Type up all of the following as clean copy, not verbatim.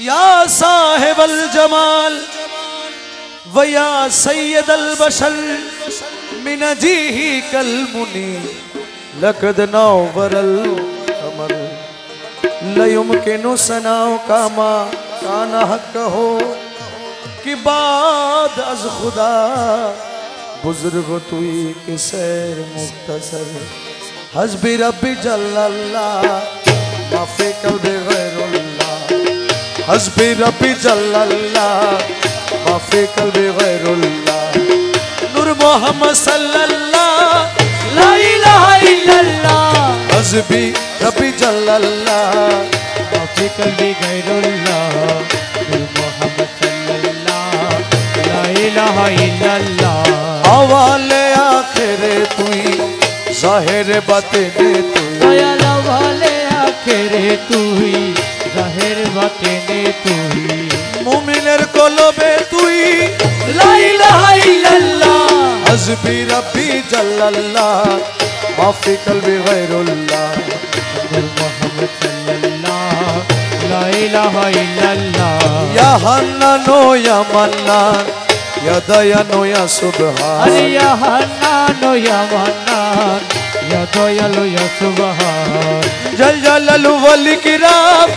या साहिब अल जमाल वया सैयद अल बशर मिन जीही कल मुनी लकद नौवरल कमर लयुमकिनु सनाओ कामा काना हक हो कि बाद अज खुदा बुजुर्ग तुई के सैर मुख्तसर हस्बी रब्बी जल्लल्लाह माफी कल्बे गैरुल्लाह हस्बी रब्बी जल्लल्लाह माफी कल्बे गैरुल्लाह नूर मोहम्मद सल्लल्लाह ला इलाहा इल्लल्लाह हस्बी रब्बी जल्लल्लाह माफी कल्बे गैरुल्लाह नूर मोहम्मद सल्लल्लाह ला इलाहा इल्लल्लाह हवाले आखिरे तुई जाहिर बातिने तुई दयाल वाले आखिरे तुई जाहिर बातिने तुई मुमिनेर कलबे तुई ला इलाहा इल्लल्लाह हस्बी रब्बी जल्लल्लाह माफी कल्बी गैरुल्लाह मुहम्मद सल्लल्लाह ला इलाहा इल्लल्लाह या हन्नानो या मन्नान या दयानो या सुबहान अरे या हन्नानो या मन्नान या दयालो या सुबहान जल जलालु वल इकराम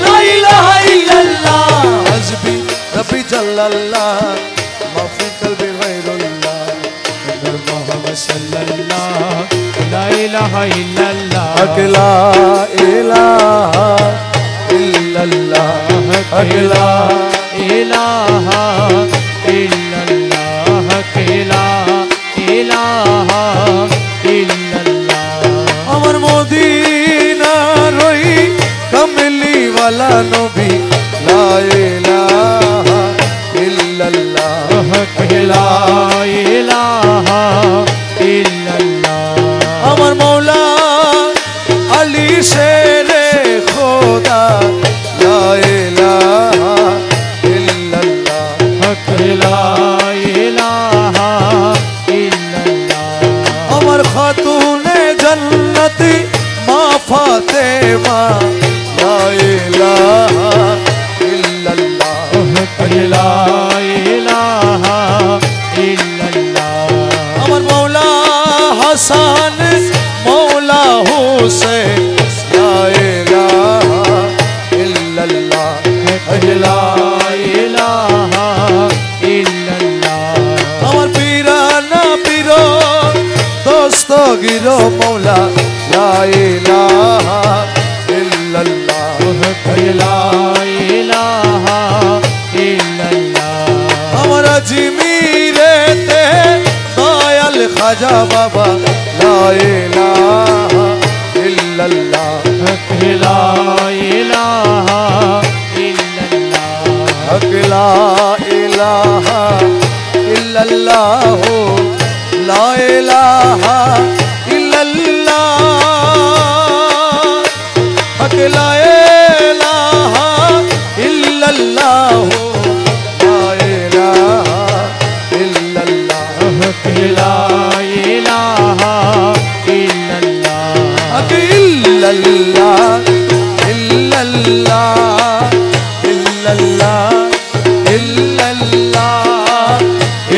ला इलाहा इल्लल्लाह हस्बी रब्बी जल्लल्लाह माफी कल्बी गैरुल्लाह मुहम्मद सल्लल्लाह ला इलाहा इल्लल्लाह अकेला इलाहा इल्लल्लाह अकेला इलाहा इल्लल्लाह अकेला इलाहा इल्लल्लाह अमर मोदीना रोई कमली वाला नबी ला इलाहा इल्लल्लाह अकेला इलाहा इल्लल्लाह अमर मौला अली शेरे खुदा ला इलाहा इल्लल्लाह अकेला इलाहा इल्लल्लाह अमर खातूने जन्नती माँ फातिमा ला इलाहा इल्लल्लाह अकेला इलाहा इल्लल्लाह अमर मौला हसन मौला हुसैन ला इलाहा इल्लल्लाह अकेला इलाहा इल्लल्लाह अमर पीराना पीरो दोस्तो गिरो मौला ला इलाहा इल्लल्लाह अकेला इलाहा इल्लल्लाह अमर अजमीरे ते दयाल खाजा बाबा ला इलाहा इल्लल्लाह अकेला इलाहा इल्लल्लाह अकेला इलाहा इल्लल्लाह ला इलाहा इल्लल्लाह अकेला इलाहा इल्लल्लाह ला इलाहा इल्लल्लाह अकेला इलाहा इल्लल्लाह इल्लल्लाह इल्लल्लाह इल्लल्लाह इल्लल्लाह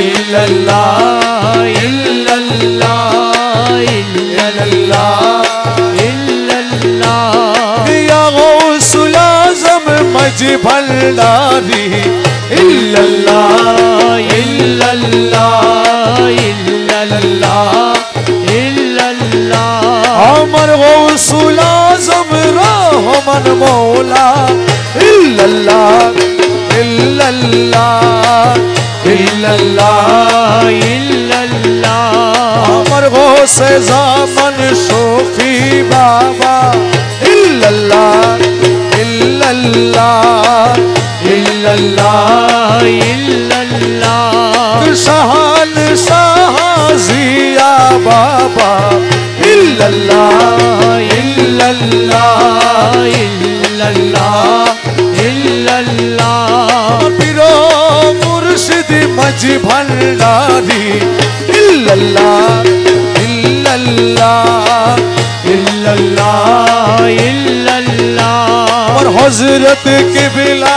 इल्लल्लाह इल्लल्लाह इल्लल्लाह इल्लल्लाह या गौसुल आज़म मजी भंडारी इल्लल्लाह इल्लल्लाह इल्लल्लाह इल्लल्लाह अमर गौसुल आज़म रहमान मौला इल्लल्लाह इल्लल्लाह इल्लल्लाह इल्लल्लाह अमर गौसे ज़ामन शोफी बाबा इल्लल्लाह इल्लल्लाह इल्लल्लाह इल्लल्लाह शाहन शाह जिया बाबा इल्लल्लाह इल्लल्लाह इल्लल्लाह इल्लल्लाह पीरो मुर्शिद मजी भंडारी इल्लल्लाह इल्लल्लाह इल्लल्लाह इल्लल्लाह और हजरत किबला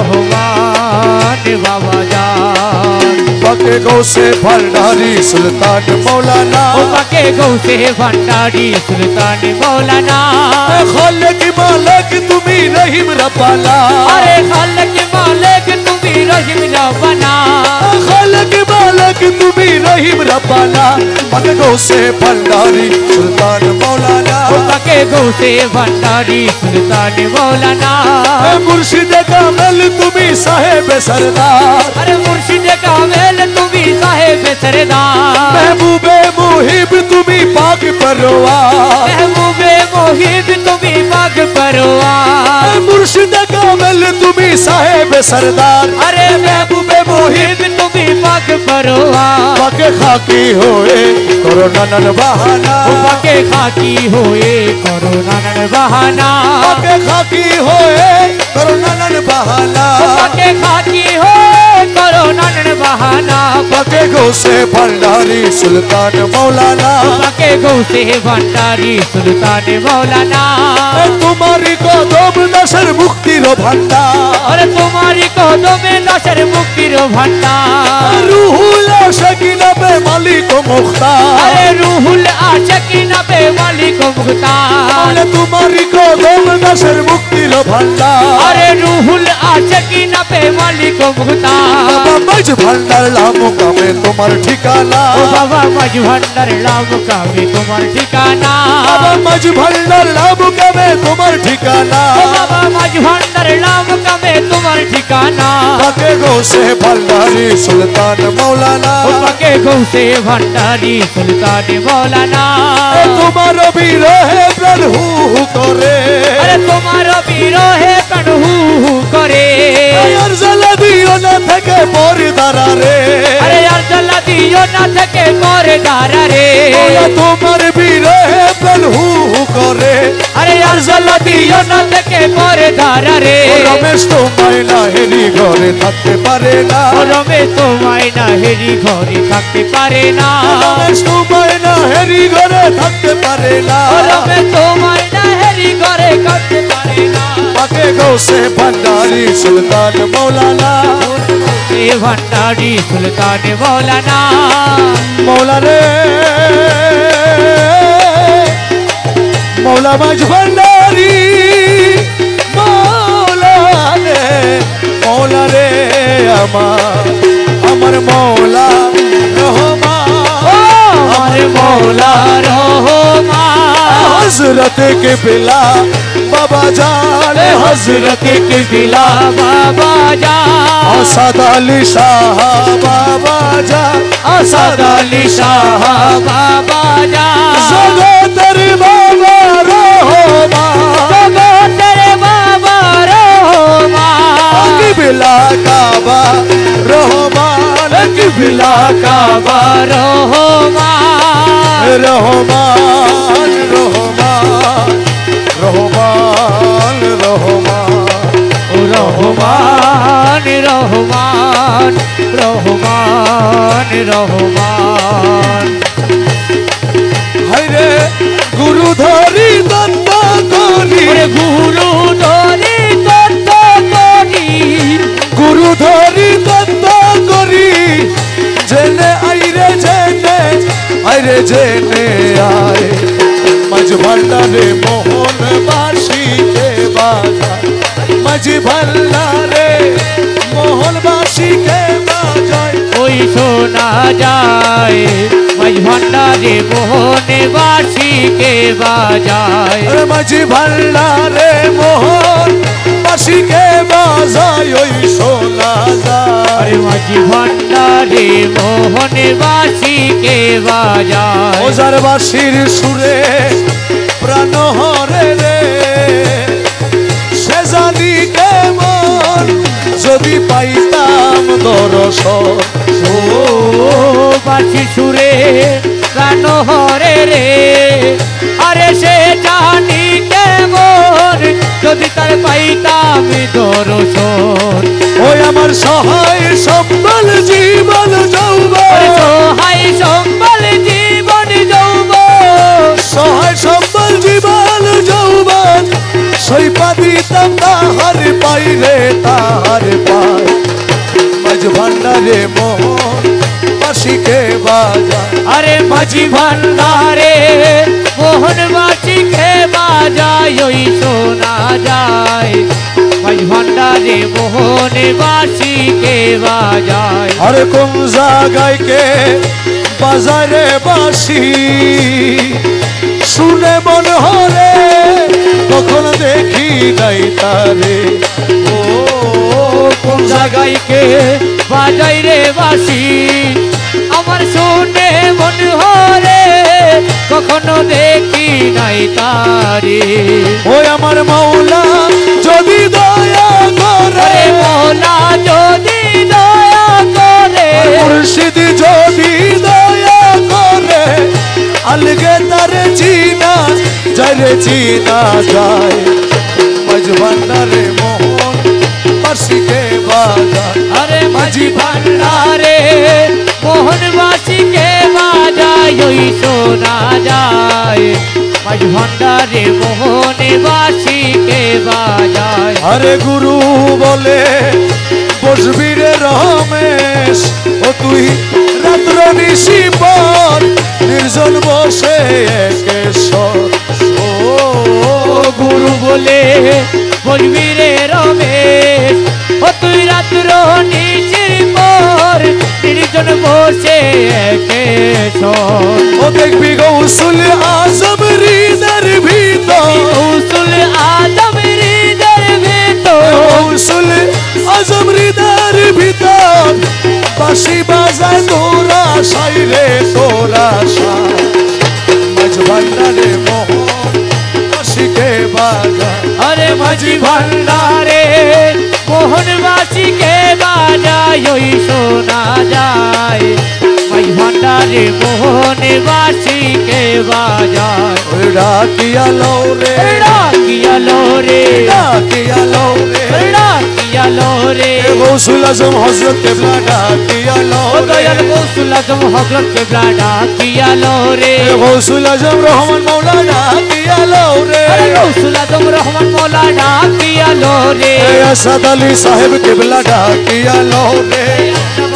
রহমান বাবা জান পাকে গৌসে ভান্ডারি সুলতান মৌলানা ও পাকে গৌসে ভান্ডারি সুলতান মৌলানা খালেক মালিক তুমি রহিম রব্বানা আরে খালেক মালিক তুমি রহিম রব্বানা খালেক মালিক তুমি রহিম রব্বানা পাকে গৌসে ভান্ডারি সুলতান মৌলানা ও পাকে গৌসে ভান্ডারি সুলতান মৌলানা মুর্শিদে কামেল তুমি সাহেব সরদার अरे मुर्शिद कामेल तुम्ही साहेब सरदार महबूबे मुहिब तुम्ही पाक परवार महबूबे मोहिब तुम्ही बाग परवार मुर्शिद कामेल तुम्ही साहेब सरदार अरे महबूबे मोहिब तुम्ही बाग परवार पाके खाकी होए कोरोना नन बहाना पाके खाकी होए कोरोना नन बहाना पाके खाकी होए कोरोना नन बहाना पाके खाकी होए कोरोना नन बहाना पाके गौसे भंडारी सुल्तान मौलाना पाके गौसे भंडारी सुल्तान मौलाना तुम्हारी कदम दशर मुक्तिर भंडार अरे तुम्हारी कदमे दशर मुक्तिर भंडार रूहुल आशिकिना पे मालिक मुख्तार अरे रूहुल आशिकिना पे मालिक मुख्तार तुम्हारी कदम दशर मुक्तिर भंडार अरे रूहुल आशिकिना पे मालिक मुख्तार बाबा मज भंडार लामुका में तुम्हार ठिकाना ओ बाबा मज भंडार लामुका में तुम्हार ठिकाना बाबा मज भंडार लामुका में तुम्हार ठिकाना ओ बाबा मज भंडार लामुका में तुम्हार ठिकाना पाके गौसे भंडारी सुल्तान मौलाना पाके गौसे भंडारी सुल्तान मौलाना तुम्हारो भी रहे प्रभु करे अरे तुम्हारो बीरो है कन्हू करे यार जला दियो ना थके मोर दारा रे अरे यार जला दियो ना थके मोर दारा रे तुम्हार भी रहे प्रभु करे अरे यार जला दियो ना थके मोर दारा रे रमेश तो मायना हेरी घरे থাকতে পারে না রমেশ তো মায়না হেরি ঘরে থাকতে পারে না রমেশ তো মায়না হেরি ঘরে থাকতে পারে না রমেশ তো মায়না হেরি ঘরে থাকতে পারে না পাকে গৌসে ভান্ডারি সুলতান মৌলানা এ ভান্ডারি সুলতান মৌলানা মৌলা রে মৌলা মাঝ ভান্ডারি মৌলা রে মৌলা রে আমার মৌলা রহমান আমার মৌলা রহমান হযরত কিবলা বাবা জান हजरत किबला बाबा जान আসাদ আলী শাহ বাবা জান असद अली शाह बाबा जान জগতের বাবা রহমান तेरे बाबा रहमान কিবলা কাবা রহমান কিবলা काबा रहमान রহমান রহমান রহমান রহমান रहमान रहमान रहमान रहमान হায়রে গুরু ধরি দত্ত করি ओरे गुरु धरी दत्त करी গুরু ধরি দত্ত করি জেনে আইরে জেনে আয় মাঝ ভান্ডারে মোহন বাসিকে বাজা মাঝ ভান্ডারে মোহন বাসিকে বাজায় ওই শোনা যায় মাঝ ভান্ডারে মোহনে বাসিকে বাজায় মাঝ ভান্ডারে মোহন বাসিকে বাজায় ওই শোনা যায় अरे माझी भांडारे मोहन बासी के बाजाय ওজার বাসির সুরে প্রাণ হরে রে সে জানি কেমন যদি পাইতাম দর্শন ও বাসি সুরে প্রাণ হরে রে আরে সে জানি কেমন যদি তার পাইতাম দর্শন ওই আমার সহায় সম্বল জীবন যৌবন সহায় সম্বল জীবন যৌবন সহায় সম্বল জীবন যৌবন সৈপা দিতাম তাহার পাই রে তাহার পায় মাঝ ভান্ডারে মোহন বাসিকে বাজায় আরে মাঝি ভান্ডারে মোহন বাসিকে বাজায় ওই শোনা যায় মাঝি ভান্ডারে মোহন বাসিকে বাজায় আরে কোন জায়গায় কে বাজারে বাসি শুনে মন হরে কখন দেখি নাই তারে ও কোন জায়গায় কে বাজাই রে বাসি আমার শুনে মন হরে কখনো দেখি নাই তারে ওই আমার মাওলা যদি দয়া করে মৌলা যদি দয়া করে মুর্শিদ যদি দয়া করে আলগে তারে চিনা যায় রে চিনা যায় মাঝ ভান্ডারে মোহন বাসিকে বাজায় আরে মাঝি ভান্ডারে মোহন বাসিকে বাজায় ওই শোনা যায় মাঝি ভান্ডারে মোহন বাসিকে বাজায় আরে গুরু বলে বসবি রে রমেশ ও তুই রাত্র নিশি পর নির্জন বসে একেশ্বর ও গুরু বলে বলবি রে রমেশ ও তুই রাত্র নিশির পর নির্জন বসে একেশ্বর ও দেখবি গৌসুল আজম হৃদয়ের ভিতর উসুল আদম হৃদয়ের ভেতর গৌসুল আজম হৃদয়ের ভিতর বাঁশি বাজায় তোরা সাই রে তোরা সাই মাঝ ভান্ডারে মোহন বাঁশিকে বাজায় আরে মাঝি ভান্ডারে মোহন বাসিকে বাজায় ওই শোনা যায় মাঝি ভান্ডারে মোহন বাসিকে বাজায় ওই ডাকিয়া লও রে ডাকিয়া লো রে ডাকিয়া লও রে ডাকিয়া লো রে গৌসুল আজম হযরত কেবলা ডাকিয়া লও ও রে দয়াল গৌসুল আজম হযরত কেবলা ডাকিয়া লো রে গৌসুল আজম রহমান মাওলা ডাকিয়া লও রে আরে গৌসুল আজম রহমান মৌলা ডাকিয়া লো রে আসাদ আলী সাহেব কেবলা ডাকিয়া লও রে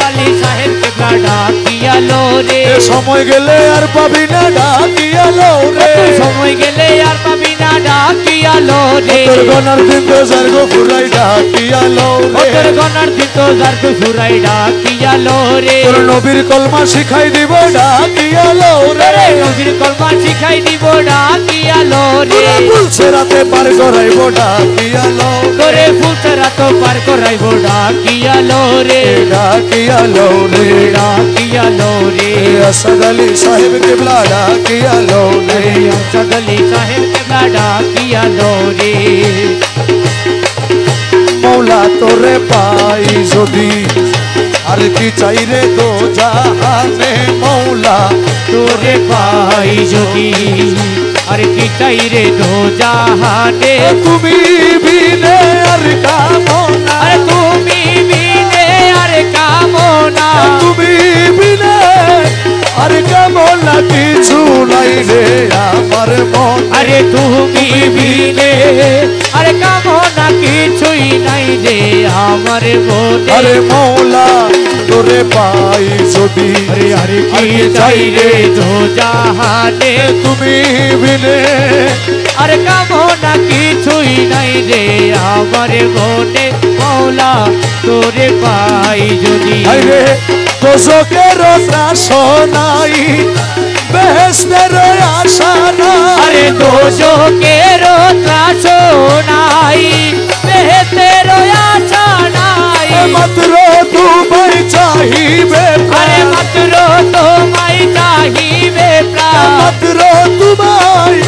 আলী সাহেব কেবলা ডাকিয়া লো রে সময় গেলে আর পাবি না ডাকিয়া লও রে তুই সময় গেলে আর পাবি না ডাকিয়া লো রে তোর গনার দিন তো জারগো ফুরাই ডাকিয়া লও রে তোর গনার দিন তো যার তো সুরাই ডাকিয়া লো রে তোর নবীর কলমা শিখাই দিব ডাকিয়া লও রে রে নবীর কলমা শিখাই দিব ডাকিয়া লো রে তোরা বলছে রাতে পার করাইব ডাকিয়া লও তোরে ফুলসরা তো পার করাইব ডাকিয়া লো রে ডাকিয়া লও রে ডাকিয়া লো রে আসাদ আলী সাহেব কেবলা ডাকিয়া লও রে সগলি সাহেব কেবলা ডাকিয়া লো রে মৌলা তোরে পাই যদি আর কি চাই রে দো জাহানে মৌলা তোরে পাই যদি আর কি চাই রে দো জাহানে তুমি বিনে আর কামনা আরে তুমি বিনে আর কামনা তুমি বিনে আর কামনা কিছু নাই রে আমার মন আরে তুমি বিনে আর কামনা কিছুই নাই রে আমার মনে আরে মৌলা তোরে পাই যদি আরে আরে কি চাই রে দো জাহানে তুমি বিনে আর কামনা কিছুই নাই রে আমার মনে মৌলা তোরে পাই যদি আরে দোজকের ত্রাস নাই বেহেশতের আশা নাই আরে দোজকের ত্রাস নাই বেহেশতের আশা নাই মাত্র তোমায় চাহিবে আরে মাত্র তোমায় চাহিবে প্রাণ মাত্র তোমায়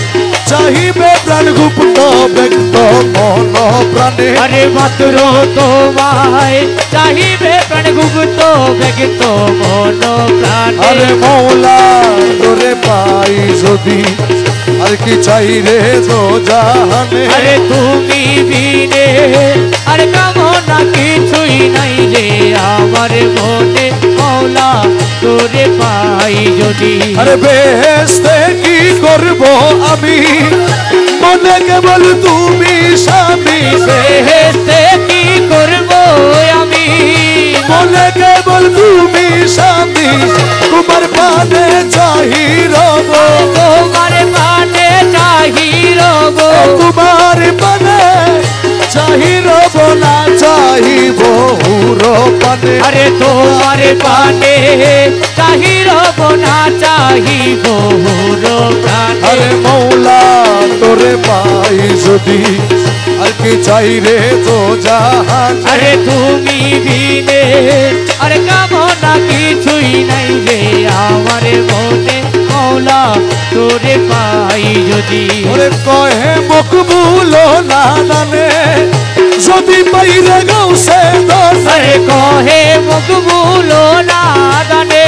চাহিবে প্রাণ গুপ্ত ব্যক্ত মন প্রাণে আরে মাত্র তোমায় চাহিবে প্রাণ গুপ্ত ব্যক্ত মন প্রাণ আরে মৌলা তোরে পাই যদি আর কি চাই রে দো জাহানে আরে তুমি বিনে আর কামনা কিছুই নাই রে আমার মনে মৌলা তোরে পাই যদি আরে বেহেশতে কি করব আমি মনে কেবল তুমি স্বামী বেহেশতে কি স্বামী তোমার পানে চাহির গো তোমার পানে চাহির গো তোমার পানে চাহির না চাহিব হুর পানে আরে তোমার পানে চাহির না চাহিব হুর প্রাণে আরে মৌলা তোরে পাই যদি আর কি চাই রে তো জাহান আরে তুমি বিনে আরে কামনা কিছুই নাই রে আমার মনে মৌলা তোরে পাই যদি ওরে কহে মকবুল না জানে যদি পাইরে গাউসে দোষ আরে কহে মকবুল না জানে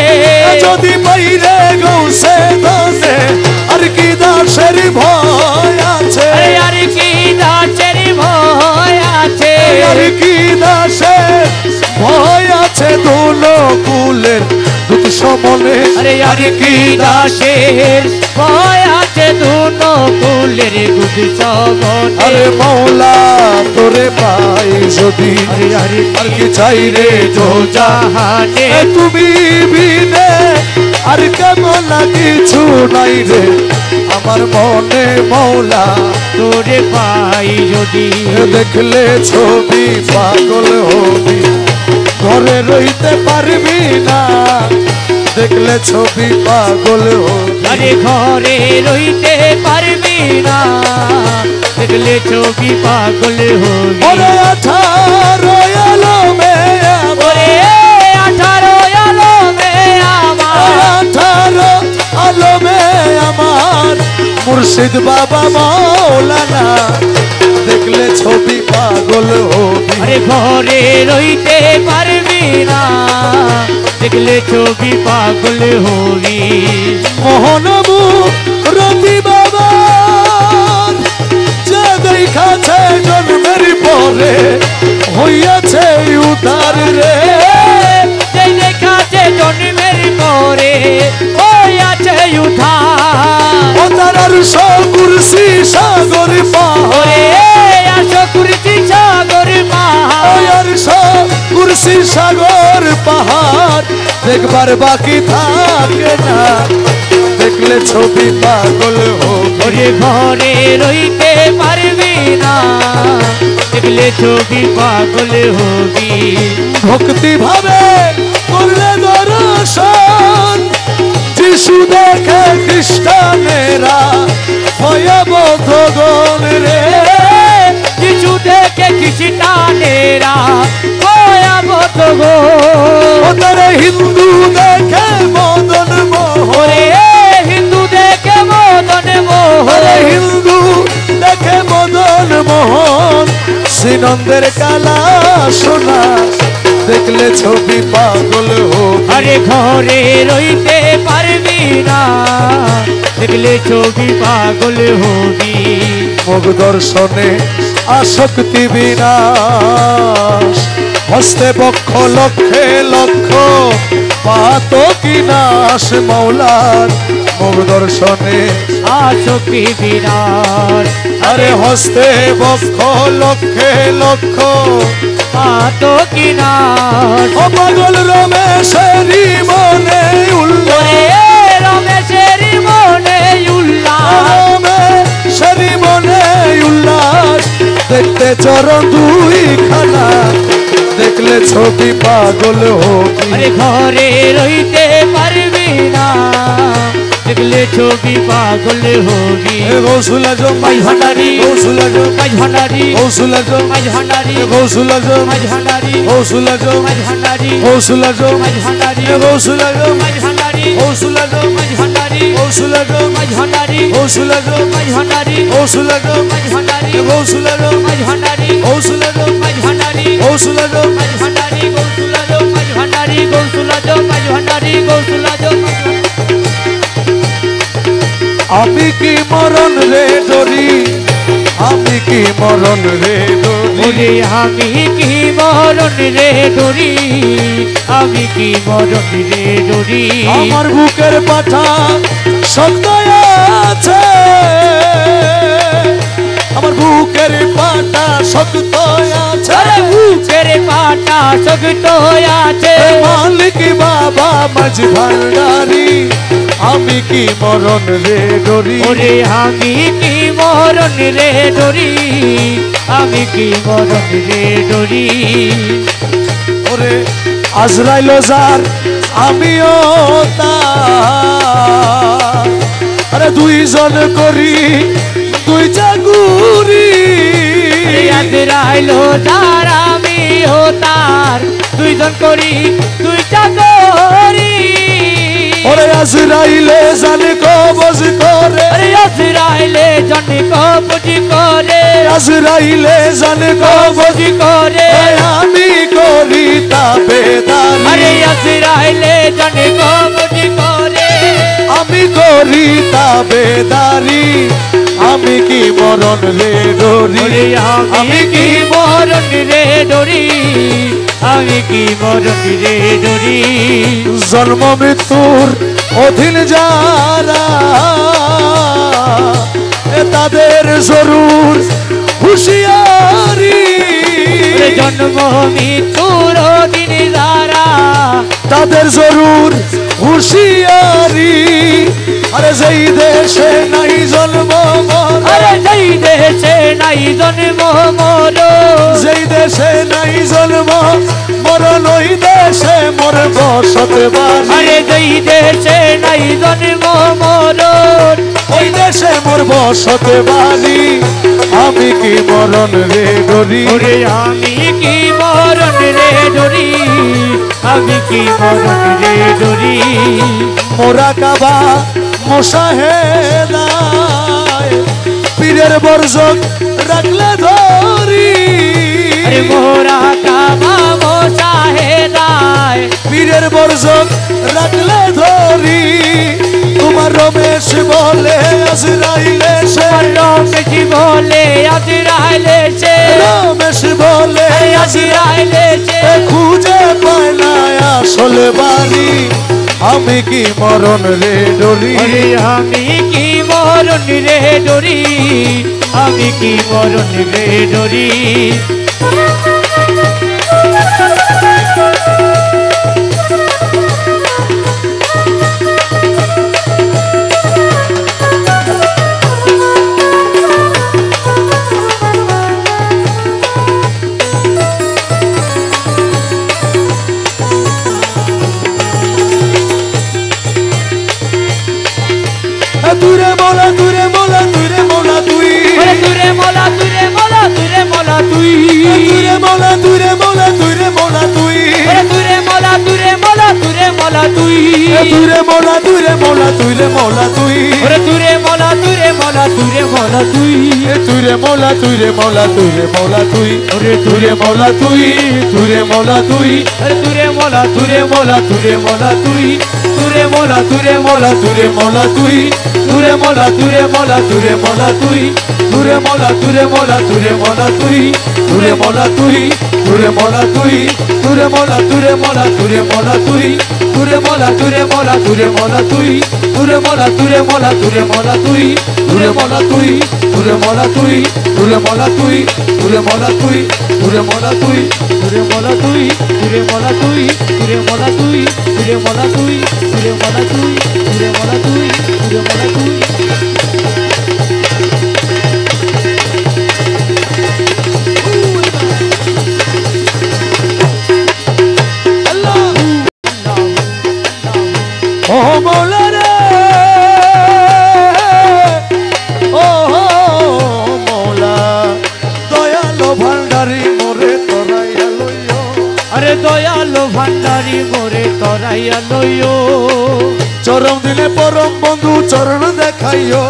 যদি পাইরে গাউসে দোষ আর কি দাসের ভয় আছে আরে আর কি দাসের ভয় আছে আর কি দাসের ভয় আছে দুলো কুলের দুধ সমনে আরে আর কি দাসের ভয় আছে দুনো কুলের গুদ সবনে আরে মৌলা তোরে পাই যদি আরে আরে আর কি চাই রে তো জাহানে তুমি বিনে আর কেমন কিছু নাই রে আমার মনে মৌলা তোরে পাই যদি দেখলে ছবি পাগল হবি ঘরে রইতে পারবি না দেখলে ছবি পাগল হবি আরে ঘরে রইতে পারবি না দেখলে ছবি পাগল হবি ওরে 18 আলমে ওরে 18 আলমে আমার 18 আলমে আমার মুর্শিদ বাবা মাওলানা দেখলে ছবি পাগল হবি আরে ঘরে রইতে পারবি না দেখলে ছবি পাগল হবি মোহনবু রতি বাবা যে দেখাছে জন্মের পরে হইয়াছে উদার রে যেই দেখাছে জন্মের পরে ওই আছে উঠার ও তার কুরসি সাগর পাহাড় ওরে আসো কুরসি সাগর পাহাড় কুরসি সাগর পাহাড় দেখবার বাকি থাকে না দেখলে ছবি পাগল হবি ওরে ঘরে রইতে পারবি না দেখলে ছবি পাগল হবি ভক্তি ভাবে করলে দর্শন যিশু দেখে খ্রিস্টানেরা ভয়াবহ গণ রে কিছু দেখে খ্রিস্টানেরা ভয়াবহ গো ওদের হিন্দু দেখে মদন মোহন ওরে হিন্দু দেখে মদন ওরে মোহন হিন্দু দেখে মদন মোহন শ্রীনন্দের কালা সোনা দেখলে ছবি পাগল হবি আরে ঘরে রইতে পারবি না দেখলে ছবি পাগল হবি মুখ দর্শনে আসক্তি বিনাশ হস্তে বক্ষ লক্ষে লক্ষ পাত কি নাশ মৌলার মুখ দর্শনে আসক্তি বিরাট আরে হস্তে বক্ষ লক্ষে লক্ষ পাত কিনার ও পাগল রমেশেরই মনে উল্লাস ওরে রমেশের মনে উল্লাস রমেশেরই মনে উল্লাস দেখতে চরণ দুই খানা দেখলে ছবি পাগল হবি আরে ঘরে রইতে পারবি না দেখলে ছবি পাগল হবি গৌসুল আজম মাই ভান্ডারি গৌসুল আজম মাই ভান্ডারি গৌসুল আজম মাই ভান্ডারি গৌসুল আজম মাই ভান্ডারি গৌসুল আজম মাই ভান্ডারি গৌসুল আজম মাই ভান্ডারি গৌসুল আজম মাই ভান্ডারি গৌসুল আজম মাই ভান্ডারি গৌসুল আজম মাই ভান্ডারি গৌসুল আজম মাই ভান্ডারি গৌসুল আজম মাই ভান্ডারি গৌসুল আজম মাই ভান্ডারি গৌসুল আজম মাই ভান্ডারি গৌসুল আজম মাই ভান্ডারি গৌসুলাজো মাই ভান্ডারি গৌসুলাজো মাই ভান্ডারি গৌসুলাজো আমি কি মরণ রে ডরি আমি কি মরণ রে ডরি ওরে আমি কি মরণ রে ডরি আমি কি মরণ রে ডরি আমার বুকের পাঠা শক্ত আছে আমার বুকের পাঠা পাতা শক্ত আছে আরে বুকের পাটা শক্ত আছে মালিক বাবা মাঝি ভান্ডারি আমি কি মরণ রে ডরি ওরে আমি কি মরণ রে ডরি আমি কি মরণ রে ডরি ওরে আজরাইল যার আমিও তার আরে দুইজন করি দুই চাকুরি আজরাইলো যার আমিও তার দুইজন করি দুই চাকরি ওরে আজরাইলে জানে কবজ করে আরে আজরাইলে জানে কবজ করে আজরাইলে জানে কবজ করে আমি করি তাবেদারি আরে আজরাইলে জানে কবজ করে আমি করি তাবেদারি আমি কি মরণ রে ডরি ওরে আমি কি মরণ রে ডরি আমি কি মরণ রে ডরি জন্ম মৃত্যুর অধীন যারা তাদের জরুর হুঁশিয়ারি জন্ম মৃত্যুর দিন যারা তাদের জরুর হুঁশিয়ারি আরে যেই দেশে নাই জন্ম আরে যেই দেশে নাই জন্ম মরণ যেই দেশে নাই জন্ম মরণ ওই দেশে মোর বসতে বাড়ি আরে যেই দেশে নাই জন্ম মরণ ওই দেশে মোর বসতে বাড়ি আমি কি মরণ রে ডরি ওরে আমি কি মরণ রে ডরি আমি কি মরণ রে ডরি মোরা কাবা মোশাহেদায় পীরের বর্জক রাখলে ধরি আরে মোরা কাবা মোশাহেদায় পীরের বর্জক রাখলে ধরি তোমার রমেশ বলে আজরাইলে সে রমেশ বলে আজরাইলে সে রমেশ বলে আজরাইলে সে খুঁজে পায় না আসলে বাড়ি আমি কি মরণ রে ডরি ওরে আমি কি মরণ রে ডরি আমি কি মরণ রে ডরি দূরে মোলা দূরে মোলা দূরে মোলা তুই ওরে দূরে মোলা দূরে মোলা দূরে মোলা তুই দূরে মোলা দূরে মোলা দূরে মোলা তুই ওরে দূরে মোলা দূরে মোলা দূরে মোলা তুই দূরে মোলা দূরে মোলা দূরে মোলা তুই ওরে দূরে মোলা দূরে মোলা দূরে মোলা তুই দূরে মোলা দূরে মোলা দূরে মোলা তুই ওরে দূরে মোলা তুই দূরে মোলা তুই ওরে দূরে মোলা দূরে মোলা দূরে মোলা তুই দূরে মোলা দূরে মোলা দূরে মোলা তুই দূরে মোলা দূরে মোলা দূরে মোলা তুই দূরে মোলা দূরে মোলা দূরে মোলা তুই দূরে মোলা তুই দূরে মোলা তুই দূরে মোলা দূরে মোলা দূরে মোলা তুই দূরে মোলা দূরে মোলা দূরে মোলা তুই দূরে মোলা দূরে মোলা দূরে মোলা তুই দূরে মোলা তুই দূরে মোলা তুই দূরে মোলা তুই দূরে মোলা তুই দূরে মোলা তুই দূরে মোলা তুই দূরে মোলা তুই দূরে মোলা তুই দূরে মোলা তুই দূরে মোলা তুই দূরে মোলা তুই দূরে মোলা তুই ও মৌলা রে ও মৌলা দয়ালো ভান্ডারি মোরে তরাইয়া লইও আরে দয়ালো ভান্ডারি মোরে তরাইয়া লইও চরম দিনে পরম বন্ধু চরণ দেখাইও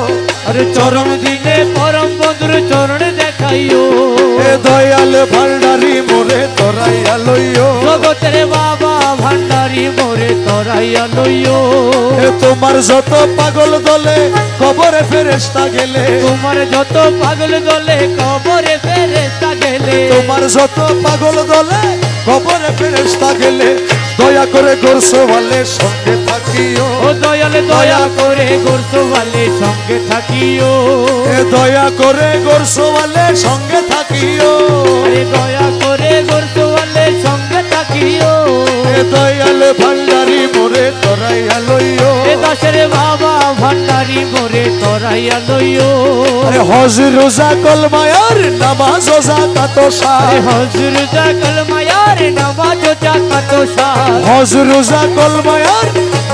আরে চরম দিনে পরম বন্ধুর চরণ দেখাইও এ দয়াল ভান্ডারি মোরে তরাইয়া লইও জগতের বাবা ভান্ডারি মোরে তরাইয়া লইও এ তোমার যত পাগল দলে কবরে ফেরেশতা গেলে তোমার যত পাগল দলে কবরে ফেরেশতা গেলে তোমার যত পাগল দলে কবরে ফেরেশতা গেলে দয়া করে গোরসওয়ালে সঙ্গে থাকিও ও দয়াল দয়া করে গোরসওয়ালে সঙ্গে থাকিও এ দয়া করে গোরসওয়ালে সঙ্গে থাকিও লইও আরে হজ রোজা কলমায়ার নামাজ ও যাকাত সার হজ রোজা কলমায়ার নামাজ ও যাকাত সার হজ রোজা কলমায়ার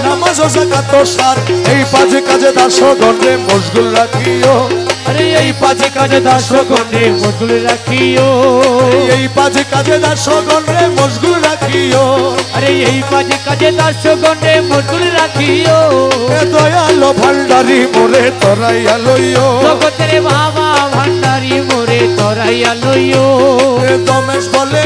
নামাজ ও যাকাত সার এই পাঁচ কাজে দাসগণে মশগুল রাখিও আরে এই পাঁচ কাজে দাসগণে মশগুল রাখিও এই পাঁচ কাজে দাসগণে মশগুল রাখিও আরে এই পাঁচ কাজে দাসগণে মশগুল রাখিও এ দয়ালো ভান্ডারি মোরে তরাইয়া লইও জগতের বাবা ভান্ডারি মোরে তরাইয়া লইও এ দমেশ বলে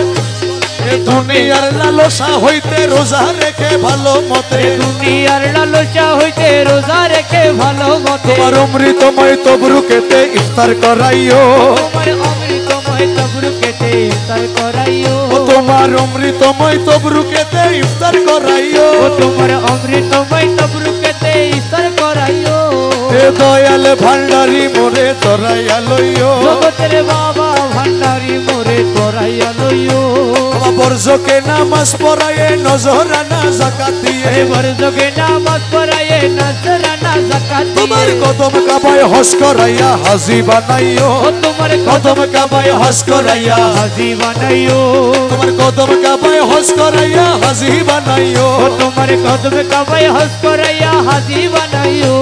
এ দুনিয়ার লালসা হইতে রোজা রেখে ভালো মতে দুনিয়ার লালসা হইতে রোজা রেখে ভালো মতে তোমার অমৃতময় তবরুকেতে ইফতার করাইও তোমার অমৃতময় তবরুকেতে ইফতার করাইও ও তোমার অমৃতময় তবরুকেতে ইফতার করাইও ও তোমার অমৃতময় তবরুকেতে ইফতার করাইও এ দয়াল ভান্ডারি মোরে তরাইয়া লইও জগতের বাবা ভান্ডারি মোরে তরাইয়া লইও বর্জকে নামাজ পড়ায়ে নজরানা যাকাত দিয়ে এবার যোগে নামাজ পড়ায়ে নজরানা যাকাত তোমার কদম কাবায় হজ করাইয়া হাজি বানাইও ও তোমার কদম কাবায় হজ করাইয়া হাজি বানাইও তোমার কদম কাবায় হজ করাইয়া হাজি বানাইও ও তোমার কদম কাবায় হজ করাইয়া হাজি বানাইও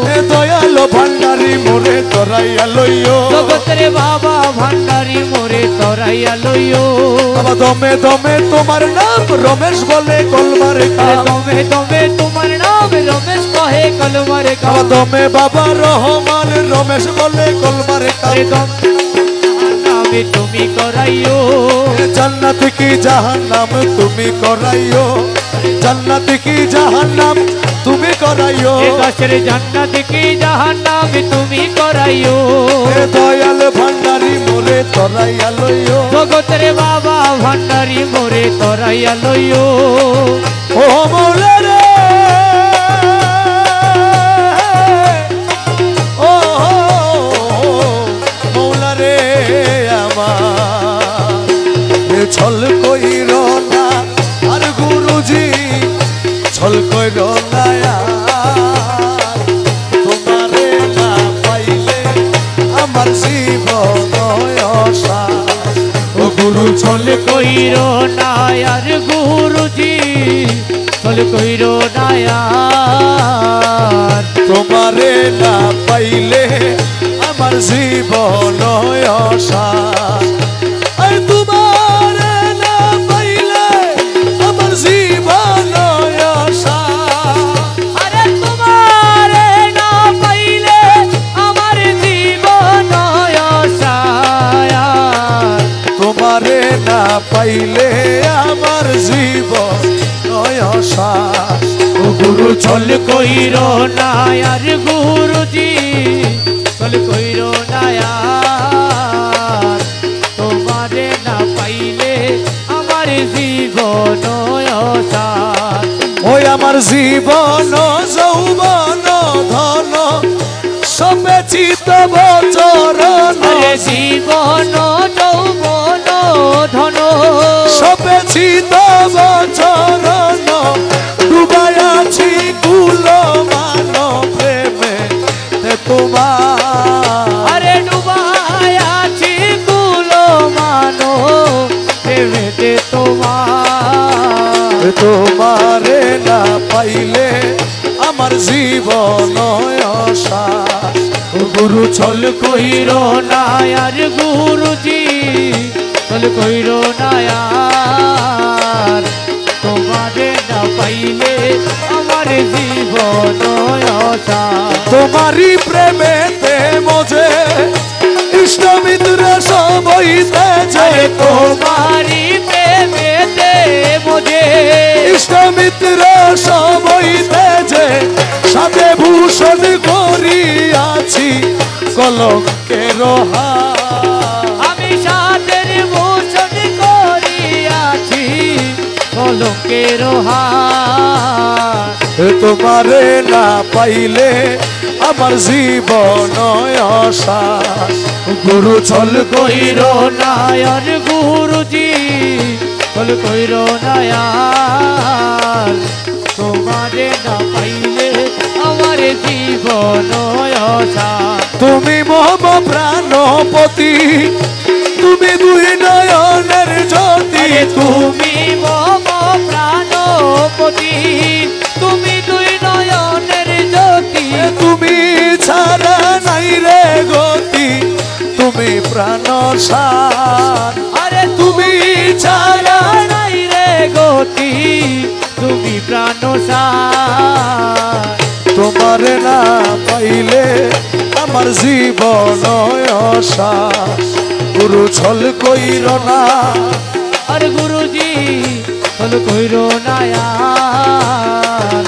এ দয়ালো ভান্ডারি মোরে তরাইয়া লইও জগতের বাবা ভান্ডারি মোরে তরাইয়া লইও বাবা দমে দমে তোমার নাম রমেশ বলে কলমারে কাম দমে দমে তোমার নাম রমেশ কহে কলমারে বাবা কাম দমে বাবা রহমান রমেশ বলে কলমারে কাম নামে তুমি করাইও জান্নাত কি জাহান্নাম তুমি করাইও জান্নাত কি জাহান্নাম তুমি করাইও একাশের জান্নাত কি জাহান্নাম তুমি করাইও এ দয়াল ভান্ডারি মোরে তরাইয়া লইও জগতের বাবা ভান্ডারি মোরে তরাইয়া লইও ও মৌলা রে ও মৌলা রে আমার এ ছল কইর না আর গুরুজি ছল কইর না আর তোমারে না পাইলে আমার জীবন অসার ও গুরু ছল কইর নায়ার গুরুজি চল কইর নায়ার তোমারে না পাইলে আমার জীবন অসার আর তোমারে না পাইলে আমার জীবন অসার আরে তোমারে না পাইলে আমার জীবন অসার তোমারে না পাইলে আমার জীবন অসার ও গুরু চল কইর নায়ার গুরুজি চল কইর নায়ার তোমারে না পাইলে আমার জীবন অসার ওই আমার জীবন যৌবন ধন সবে চিত বচরণ আরে জীবন যৌবন ধন সবে চিত বচরণ ডুবাইয়াছি কুল মান প্রেমে তোমার আরে ডুবাই আছি কুল মানো প্রেমেতে তোমার তোমারে না পাইলে আমার জীবন অসার গুরু চল কইর নায়ার গুরুজি চল কইর নায়ার তোমারে না পাইলে আমার জীবন অসার তোমারি প্রেমেতে মজে ইষ্ট মিত্র সবইতে যে তোমারি প্রেমেতে মোজে ইষ্ট মিত্র সবইতে যে সাথে ভূষণ করিয়াছি কলঙ্কের হার আমি সাদের ভূষণ করিয়াছি কলঙ্কের হার তোমারে না পাইলে আমার জীবন অসার গুরু ছল কইর নায়ার গুরুজি চল কইর নায়ার তোমারে না পাইলে আমার আমার জীবন অসার। তুমি মম প্রাণপতি, তুমি দুই নয়নের জ্যোতি, আরে তুমি মম প্রাণপতি, তুমি দুই নয়নের জ্যোতি, তুমি ছাড়া নাই রে গতি, তুমি প্রাণ সার। আরে তুমি ছাড়া নাই রে গতি, তুমি প্রাণ সার। তোমার না পাইলে আমার জীবন অসার। গুরু ছল কইর না, আর গুরুজি বল কইর না আর,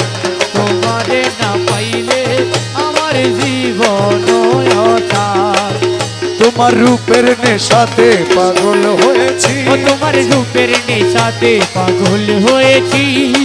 তোমারে না পাইলে আমার জীবন অসার। তোমার রূপের নেশাতে পাগল হয়েছি, ও তোমার রূপের নেশাতে পাগল হয়েছি,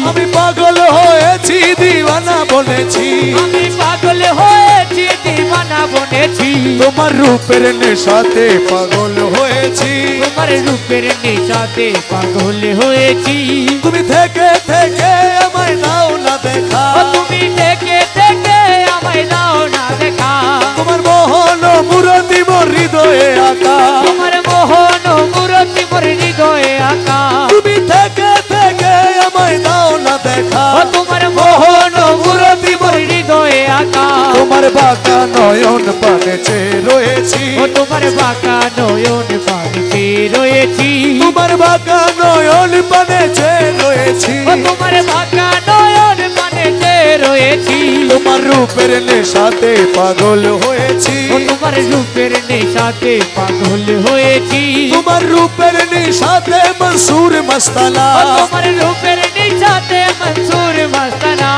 আমি পাগল হয়েছি দিওয়ানা বলেছি, আমি পাগল হয়েছি দিওয়ানা বনেছি। তোমার রূপের নেশাতে পাগল হয়েছি, তোমার রূপের নেশাতে পাগল হয়েছি। তুমি থেকে থেকে আমায় দাও না দেখা, ও তুমি থেকে থেকে আমায় দাও না দেখা, তোমার মোহন মূরতি মোর হৃদয়ে আঁকা, তোমার মোহন মূরতি মোর হৃদয়ে আঁকা। তুমি থেকে থেকে আমায় দাও না দেখা, ও তোমার মোহন মূরতি মোর হৃদয়ে আঁকা। তোমার বাঁকা নয়ন পানে চেয়ে রয়েছি, ও তোমার বাঁকা নয়ন পানিতে রয়েছি, তোমার বাঁকা নয়ন পানে চেয়ে রয়েছি, ও তোমার বাঁকা নয়ন পানিতে রয়েছি। তোমার রূপের নেশাতে পাগল হয়েছি, ও তোমার রূপের নেশাতে পাগল হয়েছি, তোমার রূপের নেশাতে মনসুর মস্তানা, ও তোমার রূপের নেশাতে মনসুর মস্তানা।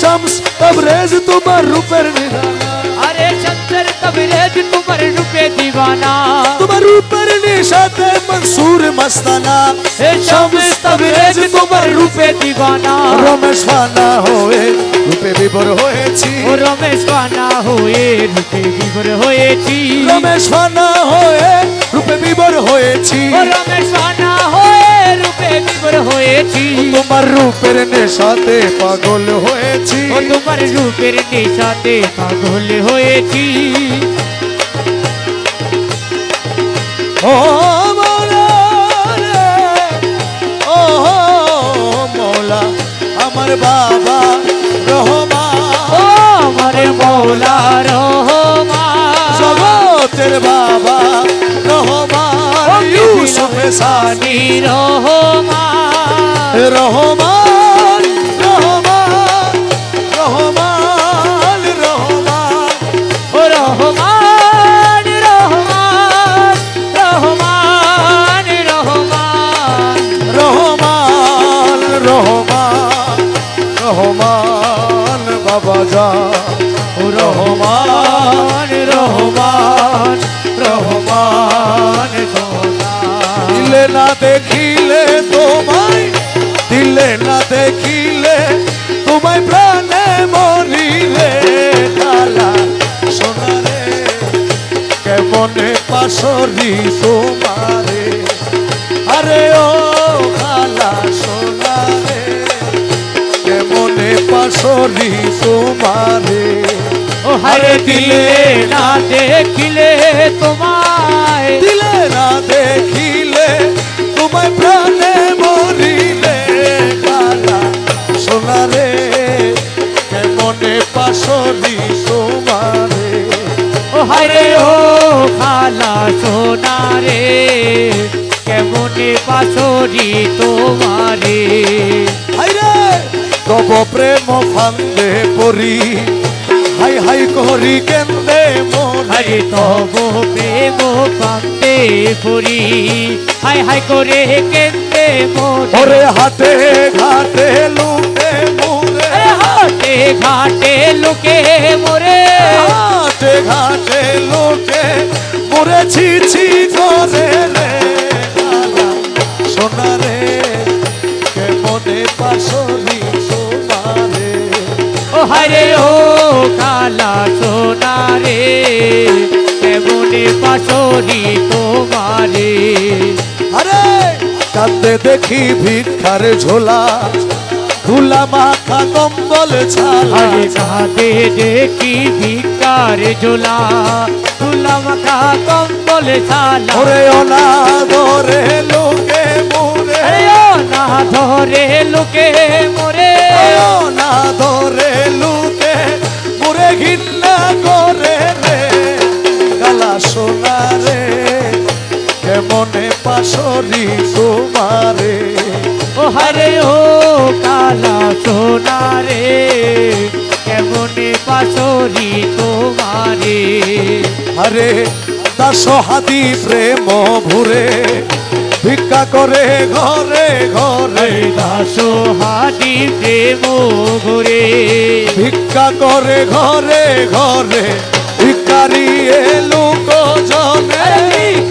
শামস তবরেজ তোমার রূপের নিশানা, আরে শমসের তবরেজ তোমার রূপে দিওয়ানা, তোমার রূপের নেশাতে মনসুর মস্তানা, হে শামস তবরেজ তোমার রূপে দিওয়ানা। রমেশ ফানা হয়ে রূপে বিভোর হয়েছি, ও রমেশ পানা হয়ে রূপে বিভোর হয়েছি, রমেশ ফানা হয়ে রূপে বিভোর হয়েছি, ও রমেশ পানা হয়ে রূপে বিভোর হয়েছি। তোমার রূপের নেশাতে পাগল হয়েছি, ও তোমার রূপের নেশাতে পাগল হয়েছি। ও মৌলা রে, ও মৌলা আমার বাবা রহমান, ও আমার মৌলা রহমান, জগতের বাবা রহমান, ইউসুফ সানি রহমান, রহমান রহমান রহমান রহমান, ও রহমান রহমান রহমান রহমান, রহমান রহমান রহমান বাবা যা, রহমান রহমান রহমান দিলে না দেখিলে তোমায়, দিলে না দেখিলে তোমায় প্রাণে মরিলে, কালা সোনারে কেমনে পাশরি তোমারে, আরে ও কালা সোনারে কেমনে পাশরি তোমারে, ও হারে দিলে না দেখিলে তোমায়, দিলে না দেখিলে তোমায় প্রাণে মরিলে, কালা সোনারে কেমনে পাশরি তোমারে, ও হারে ও খালা সোনা রে কেমনে পাশরি তোমারে, হাইরে তব প্রেম ফান্দে পরি, হাই হাই করি কেন্দে মন, হরে তব প্রেম কান্দে পরি, হাই হাই করে কেন্দে মন, ওরে হাতে ঘাটে লুটে মুরে, হাটে ঘাটে লোকে মোরে, হাতে ঘাটে লোকে মোরে ছি ছি করে রে, কালা সোনা রে কেমনে পাশরি সোনারে, ও হারে ও কালা সোনা রে কেমনে পাশরি তোমারে, আরে কান্দে দেখি ভিক্ষার ঝোলা, তুলা মাখা কম্বল ছালা আরে কাঁধে দেখি ভিক্ষার ঝোলা তুলা মাখা কম্বল ছালা ওরে ওনা ধরে লোকে মোরে না ধরে লোকে মোরে না ধরে লোকে মোরে ঘৃণা করে রে কালা সোনা রে কেমনে পাশরি তোমারে ও হারে ও কালা সোনা রে কেমনে পাশরি তোমারে আরে দাস হাতি প্রেম ভুরে ভিক্ষা করে ঘরে ঘরে দাস হাতি প্রেম ঘুরে ভিক্ষা করে ঘরে ঘরে ভিকারি লোক জনে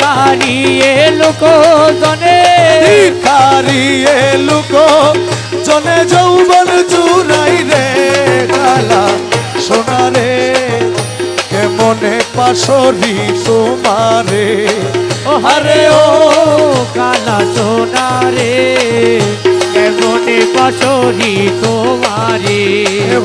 কারিয়ে লোক জনে ভিকারি লোক জনে যৌবন চুরাই রে কালা সোনা রে কেমনে পাশরি তোমারে ও হারে ও কালা সোনা রে কেমনে পাশরি তোমারে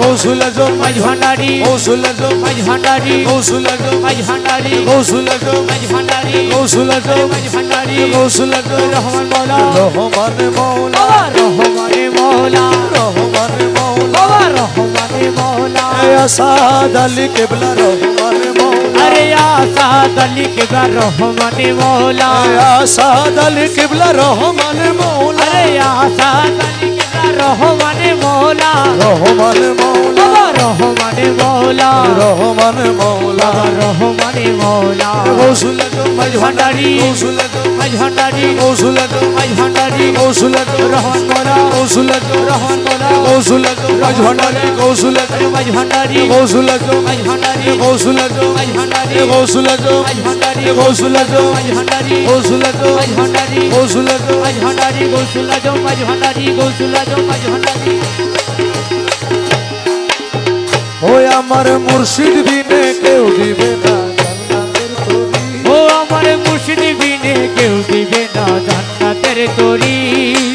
গৌসুলা জম মাঝ ভান্ডারি গৌসুলা জম মাঝ ভান্ডারি গৌসুলা জম মাঝ ভান্ডারি গৌসুলা জম মাঝ ভান্ডারি গৌসুলা জম মাঝ ভান্ডারি গৌসুলা জম রহমান মৌলা রহমান মৌলা বাবা রহমানে মৌলা রহমান মৌলা বাবা রহমানে মৌলা আসাদ আলী কেবলা রহমান মৌলা আরে আসাদ আলী কেবলা রহমানে মৌলা আসাদ আলী কেবলা রহমান মৌলা আরে আসাদ আলী কেবলা রহমানে মৌলা রহমান মৌলা বাবা রহমানে মৌলা রহমান মৌলা বাবা রহমানে মৌলা গৌসুলা জম মাঝ ভান্ডারি গৌসুলা জম মাঝ ভান্ডারি গৌসুলা জম মাঝ ভান্ডারি গৌসুলা জম রহমান মৌলা গৌসুলা জম রহমান মৌলা গৌসুলা জম মাঝ ভান্ডারি গৌসুলা জম মাঝ ভান্ডারি গৌসুলা জম মাঝ ভান্ডারি গৌসুলা জম মাঝ ভান্ডারি গৌসুলা জম মাঝ ভান্ডারি গৌসুলা জম মাঝ ভান্ডারি গৌসুলা জম মাঝ ভান্ডারি গৌসুলা জম মাঝ ভান্ডারি গৌসুলা জম মাঝ ভান্ডারি গৌসুলা জম মাঝ ভান্ডারি ওই আমার মুর্শিদ বিনে কেউ দিবে না জান্নাতের তরি ও আমার মুর্শিদ বিনে কেউ দিবে না জান্নাতের তরি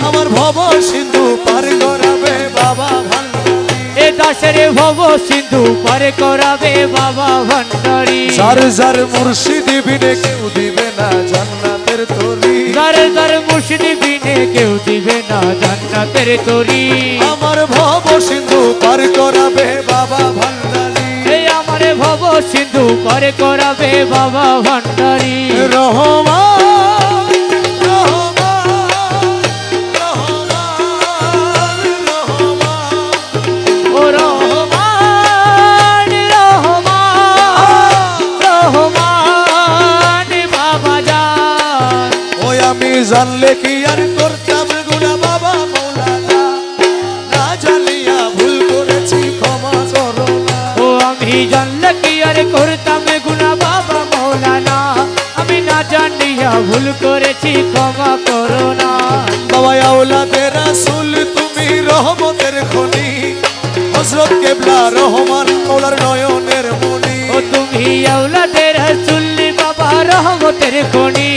আমার ভব সিন্ধু পার করাবে বাবা ভান্ডারি এ দাসের ভব সিন্ধু পারে করাবে বাবা ভান্ডারি যার যার মুর্শিদ বিনে কেউ দিবে না জান্নাতের তরি যার যার মুর্শিদ বিনে কেউ দিবে না জান্নাতের তরি আমার ভব সিন্ধু পার করাবে বাবা ভান্ডারি এই আমারে ভব সিন্ধু পারে করাবে বাবা ভান্ডারি রহমান রহমান রহমান রহমান ও রহমান রহমান রহমান বাবা জান ওই আমি জানলে কি আর করতাম গুনা বাবা মৌলানা না জানিয়া ভুল করেছি ক্ষমা করো না ও আমি জানলে কি আর করতাম গুনা বাবা মৌলানা আমি না জানিয়া ভুল করেছি ক্ষমা করো না বাবা আওলাদের রাসূল তুমি রহমতের খনি হযরত কেবলা রহমান মৌলার নয়নের মনি ও তুমি আওলাদের রাসূল বাবা রহমতের খনি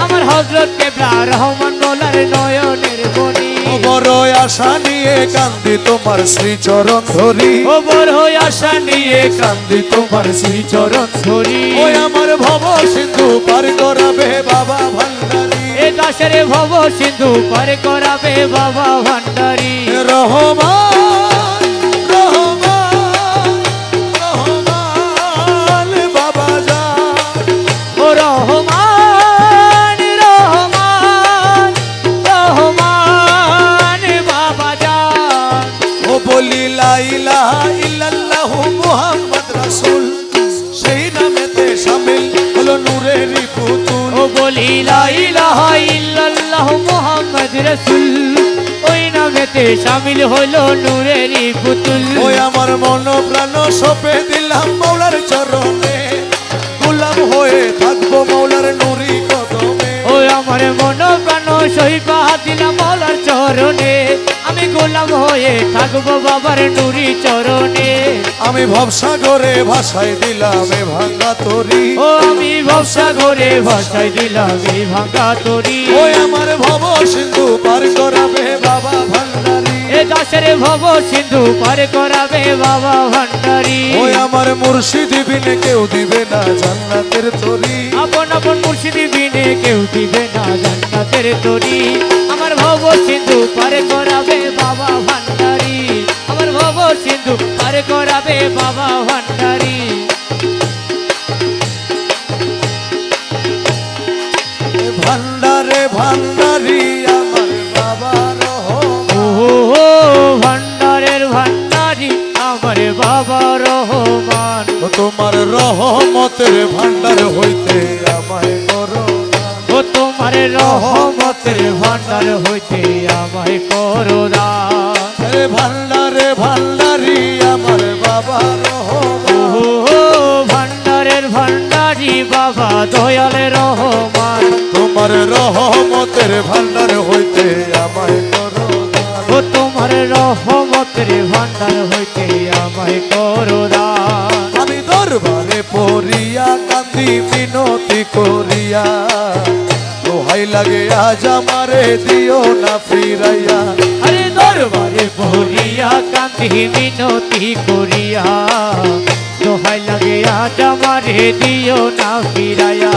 আমার হযরত কেবলা রহমান মৌলার নয়নের মনি ও বড় আশা নিয়ে কান্দি তোমার শ্রীচরণ ধরি ও বড় আশা নিয়ে কান্দি তোমার শ্রী চরণ ধরি ওই আমার ভব সিন্ধু পার করাবে বাবা ভান্ডারি এ দাসের ভব সিন্ধু পার করাবে বাবা ভান্ডারি রহমান রহমান রহমান বাবা জান ও রহমান রহমান রহমান বাবা জান ও বলি লা ইলাহা ইল্লাল্লাহু মুহাম্মদ রাসূল সেই নামেতে শামিল হলো নূরের পুতুল ও বলি লা ইলাহা ইল্লাল্লাহু মুহাম্মদ রাসূল ওই নামেতে শামিল হলো নূরেরই পুতুল ওই আমার মন প্রাণ সপে দিলাম মৌলার চরণে গোলাম হয়ে থাকবো মৌলার নুরি কদমে ওই আমার মন প্রাণ সহিপা দিলাম মৌলার চরণে আমি গোলাম হয়ে থাকবো বাবার নুরি চরণে আমি ভবসাগরে ভাষায় দিলাম এ ভাঙ্গা তরি ও আমি ভবসা করে ভাষায় দিলাম এই ভাঙা তরি ওই আমার ভব সিন্ধু পার করাবে বাবা ভান্ডারি এ এ দাসের ভব সিন্ধু পার করাবে বাবা ভান্ডারী। ওই আমার মুর্শিদ বিনে কেউ দিবে না জান্নাতের তরি। আপন আপন মুর্শিদ বিনে কেউ দিবে না জান্নাতের তরি। আমার ভব সিন্ধু পার করাবে বাবা ভান্ডারী। আমার ভব সিন্ধু পার করাবে বাবা ভান্ডারী। ভান্ডারে ভান্ডারি আমার বাবা রহমান। ও ভান্ডারের ভান্ডারী আমার বাবা রহমান। ও তোমার রহমতের ভান্ডার হইতে আমায় করো দান। ও তোমার রহমতের ভান্ডার হইতে আমায় করো দান। আরে ভান্ডারে ভান্ডারি আমার বাবা রহমান। ও ভান্ডারের ভান্ডারী বাবা দয়ালের রহমান। তোমার রহমতের ভান্ডার হইতে আমায় করো দান। ও তোমার রহমতের ভান্ডার হইতে আমায় করো দান। আমি দরবারে পড়িয়া কান্দি মিনতি করিয়া, দোহাই লাগে আজ আমারে দিও না ফিরাইয়া। আরে দরবারে পড়িয়া কান্দি মিনতি করিয়া, দোহাই লাগে আজ আমারে দিও না ফিরাইয়া।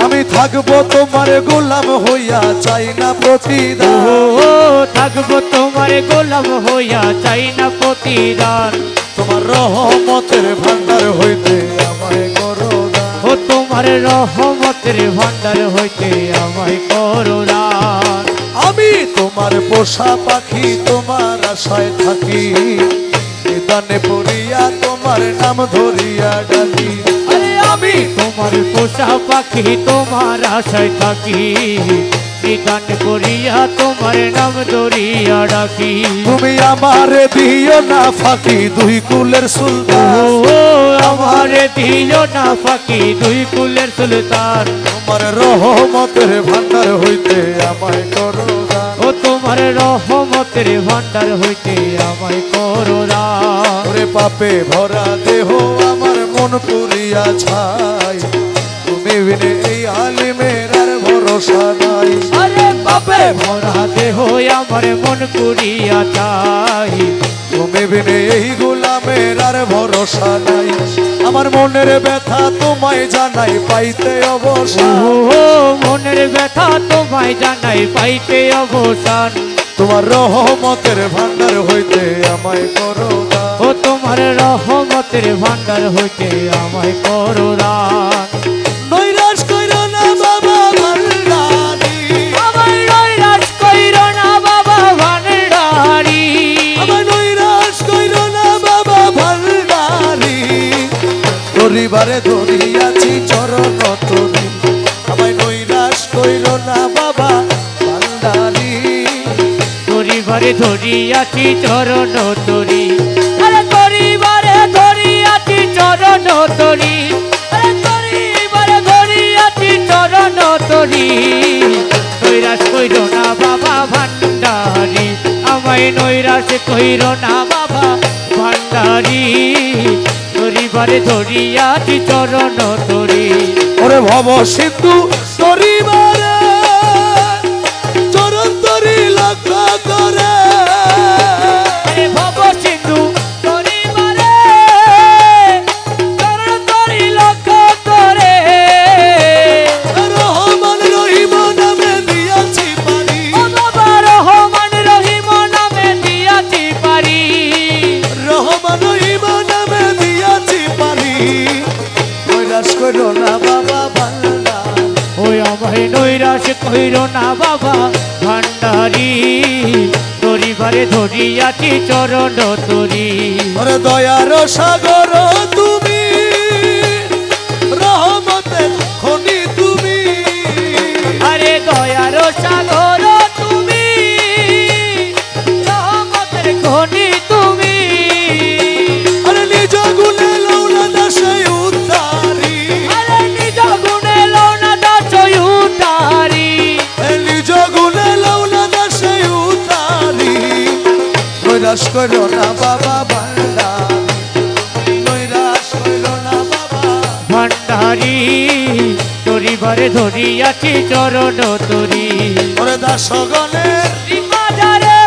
আমি থাকবো তোমার গোলাম হইয়া, চাই না প্রতিদান। ও থাকবো তোমার গোলাম হইয়া, চাই না প্রতিদান। তোমার রহমতের ভান্ডার হইতে আমায় করো দান। ও তোমার রহমতের ভান্ডার হইতে আমায় করো দান। আমি তোমার পোষা পাখি, তোমার আশায় থাকি, নিদানে পড়িয়া তোমার নাম ধরিয়া ডাকি। আরে আমি তোমার পোষা পাখি, তোমার আশায় থাকি, নিদান করিয়া তোমার নাম ধরিয়া ডাকি। তুমি আমারে দিও না ফাঁকি, দুই কুলের সুলতান। ও আমারে দিও না ফাঁকি, দুই কুলের সুলতান। তোমার রহমতের ভান্ডার হইতে আমায় করো দান। ও তোমার রহমতের ভান্ডার হইতে আমায় করো দান। ওরে পাপে ভরা দেহ আমার মন পুরিয়া ছাই, তুমি বিনে এই আলিমের আর ভরসা নাই। আরে বাপে ভরা দেহ আমার মন করিয়া চাই, তুমি বিনে এই গোলামের আর ভরসা নাই। আমার মনের ব্যথা তোমায় জানাই, পাইতে অবসান। ও মনের ব্যথা তোমায় জানাই, পাইতে অবসান। তোমার রহমতের ভান্ডার হইতে আমায় করো দান। ও তোমার রহমতের ভান্ডার হইতে আমায় করো দান। নৈরাশ কইরো না বাবা ভান্ডারি, আমার নৈরাশ কইরো না বাবা ভান্ডারী। আমার নৈরাশ কইরো না বাবা ভান্ডারি। পরিবারে ধরিয়াছি চরণ তরি, আমায় নৈরাশ কইরো না বাবা ভান্ডারি। পরিবারে ধরিয়াছি চরণ তরি, আরে পরিবারে ধরিয়াছি চরণ তরি, আরে পরিবারে ধরিয়াছি চরণ তরি। নৈরাশ কইরো না বাবা ভান্ডারী, আমায় নৈরাশ কইরো না বাবা ভান্ডারী। পরিবারে ধরিয়াছি চরণ তরি। ওরে ভব সিন্ধু তরিবারে চরণ তরি লক্ষ্য করে। আরে ভব সিন্ধু পরিবারে চরণ তরি লক্ষ্য করে। রহমান রহিম নামে দিয়াছি পারি, ও বাবা রহমান রহিম নামে দিয়াছি পারি। রহমান রহিম নামে দিয়াছি পারি। নৈরাশ কইরো না বাবা ভান্ডার, ওই আমায় নৈরাশ কইরো না বাবা ভান্ডারী। পরিবারে ধরিয়াছি চরণ তরি। ওরে দয়ার সাগর তুমি, রহমতের খনি তুমি। আরে দয়ার সাগর তুমি, রহমতের খনি তুমি। আরে নিজ গুণে লৌলা দাসে উদ্ধারি, আরে নিজ গুণে লৌনা দাস উদ্ধারী। নিজ গুণে লৌলা দাসে উদ্ধারি। নৈরাশ কইরো না বাবা ভান্ডার, নৈরাশ কইরো না বাবা ভান্ডারী। পরিবারে ধরিয়াছি চরণ তরি। ওরে দাসগণের বাজারে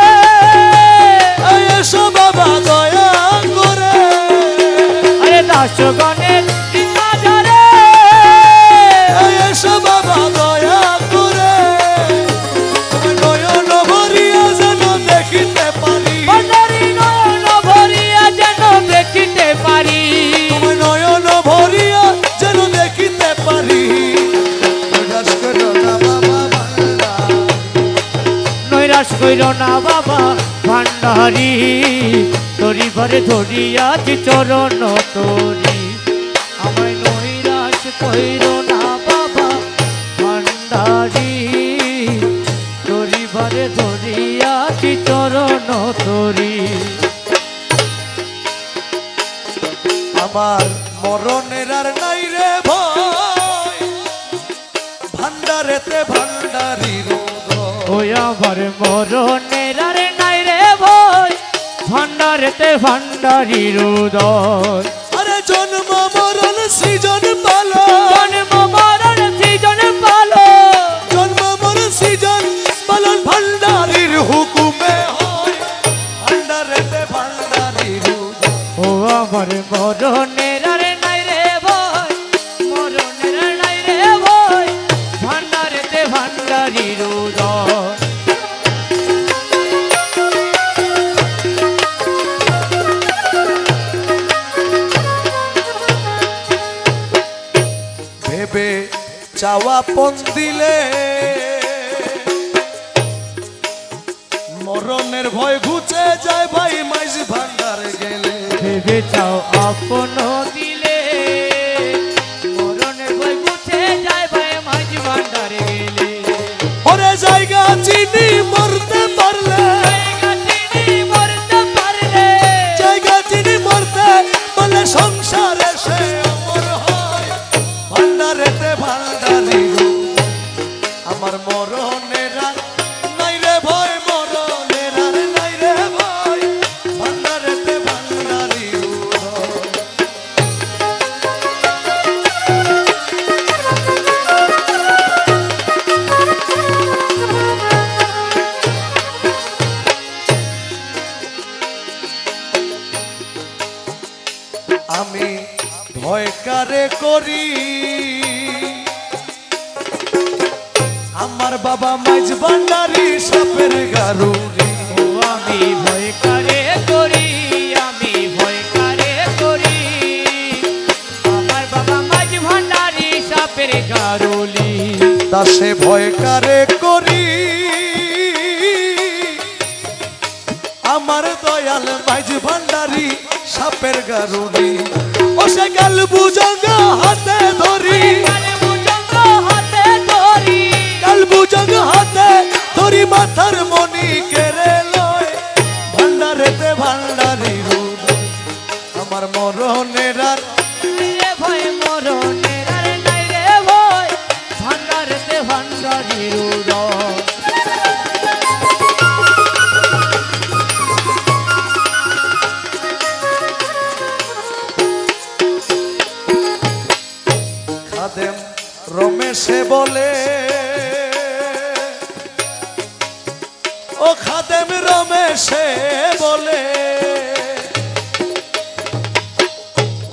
নৈরাশ কইর না বাবা ভান্ডারি তোরি ঘরে ধরিয়াছি চরণ তোরি আমায় নৈরাশ কইর না বাবা ভান্ডারি তোরি ঘরে ধরিয়াছি চরণ তোরি আমার মরণের আর নাই রে ভয় ভান্ডারেতে ভান্ডারির ওই আমার মরণের আর নাই রে ভয় ভান্ডারেতে ভান্ডারির উদয় আরে জন্ম মরণ সৃজন পালো জন্ম মরণ সৃজন পালো জন্ম মরণ সৃজন পালন ভান্ডারির হুকুমে হয় ভান্ডারেতে ভান্ডারির ও আমার মরণের আর নাই রে ভয় মরণের আর নাই রে ভয় ভান্ডারেতে ভান্ডারির উদয় ভেবে চাওয়া পণ দিলে মরণের ভয় ঘুচে যায় ভাই মাইজ ভান্ডার গেলে ভেবে চাও আপন দিলে মরণের ভয় গুছে যায় ভাই মাঝ ভান্ডারে গেলে ওরে জায়গা চিনি মরতে পারলে জায়গা চিনি মরতে পারলে জায়গা চিনি মরতে বলে সংসারে সে অমর হয় ভান্ডারেতে ভান্ডারি আমার মরণের আর নাই রে ভয় মরণের আর নাই রে ভয় ভান্ডারেতে ভান্ডারি আমি ভয় কারে করি আমার বাবা মাইজ ভান্ডারি সাপের গারুরি ও আমি ভয় কারে করি আমি ভয় কারে করি আমার বাবা মাঝ ভান্ডারি সাপের গারুলি দাসে ভয় কারে করি আমার দয়াল মাইজ ভান্ডারি সাপের গারুরি ও সে গাল বুজঙ্গ হাতে ধরি কাল ভুজঙ্গ হাতে ধরি গাল বুজঙ্গ হাতে ধরি মাথার মনি কেড়ে লয় ভান্ডারেতে ভান্ডারি আমার মরণের আর রে ভয় মরণের আর নাই রে ভয় ভান্ডারেতে ভান্ডারির উদয় খাদেম রমেশে বলে ও খাদেম রমেশে বলে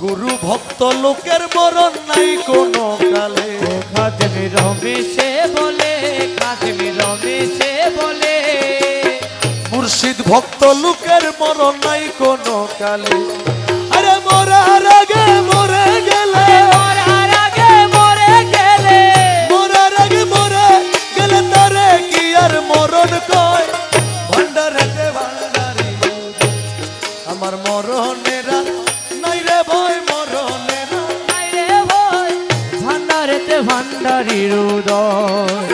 গুরু ভক্ত লোকের মরণ নাই কোনো কালে খাদেমি রমেশে বলে খাদেমি রমেশে বলে মুর্শিদ ভক্ত লোকের মরণ নাই কোনো কালে আরে মরার আগে মরে গেলে মরার আগে মরে গেলে মরার আগে মরে গেলে তারে কি আর মরণ কয় ভান্ডারেতে ভান্ডারি আমার মরণের আর নাই রে ভয় মরণের আর নাই রে ভয় ভান্ডারেতে ভান্ডারির উদয়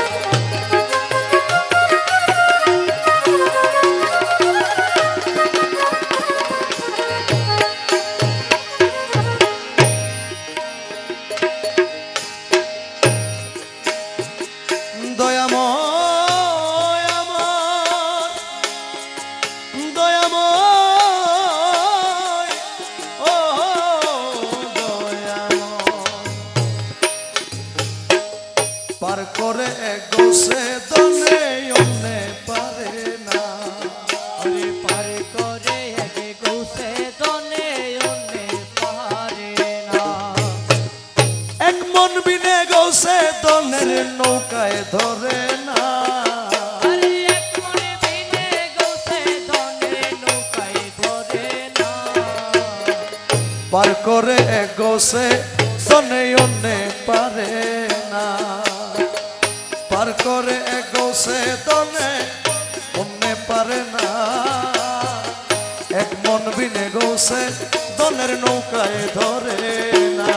দয়াময় আমার দয়াময় ও দয়াময় পার করে গোসে দনে অন্যে পারে না আরে পার করে আগে গৌসে দনে অন্যে পারে না এক মন বিনে গোসে দনের নৌকায় ধরে না আরে এক মনে বিনে গৌসে দনে নৌকায় ধরে না পার করে গোসে দনে অন্যে পারে না পার করে গোসে দনে অন্য পারে না, এক মন বিনে গৌসে দনের নৌকায় ধরে না।